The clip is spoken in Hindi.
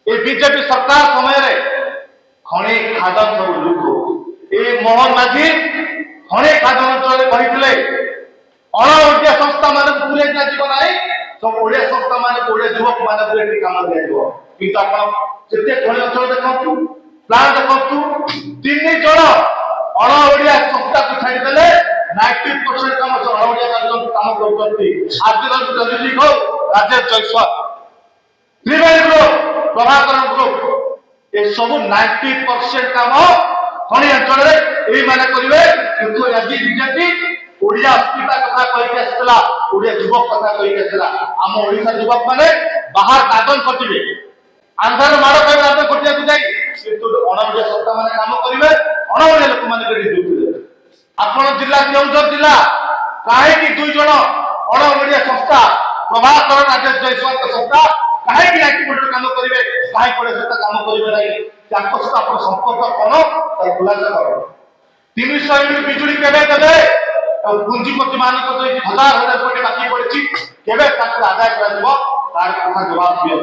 ए बीजेपी सरकार समय रे खणे खादन सब लूट हो ए मोहन माझी खणे खादन अंचल कहिथिले अण ओडिया संस्था मान पुरे जीवन आई सब ओडिया संस्था मान ओडिया युवक मान पुरे काम दिया किंतु आपण जेते खणे अंचल देखंतु प्लान देखंतु 3 जण अण ओडिया संस्था को छाड़ी देले 90% काम अण ओडिया काम करते आज राजनीति को राजेश जयस्वाल त्रिवेणी ग्रुप प्रभाकर ग्रुप ए सब 90% काम खणी अंचल रे ए माने करिवे किंतु आज बीजेपी ओडिया अस्मिता कथा कहि के आसला ओडिया युवक कथा कहि के आसला हम ओडिसा युवक माने बाहर दादन कटिबे आंध्र माड़ कहि दादन कटिया को जाई किंतु अणओडिया सत्ता माने काम करिवे अणओडिया लोक माने करि दुखिले आपण जिल्ला केउझर जिल्ला काहे कि दुई जण अणओडिया संस्था प्रभाकर राजेश जयस्वाल के संस्था काहे कि 90% काम करिवे काहे पड़े सत्ता काम करिवे नै ताको सत्ता आपण संपर्क कोन ता खुलासा करो 300 यूनिट बिजुली केबे देबे पुंजीपति मान को हजार हजार कोटी बाकी पड़ी केबे आदाय कर तार कथा जवाब दियो।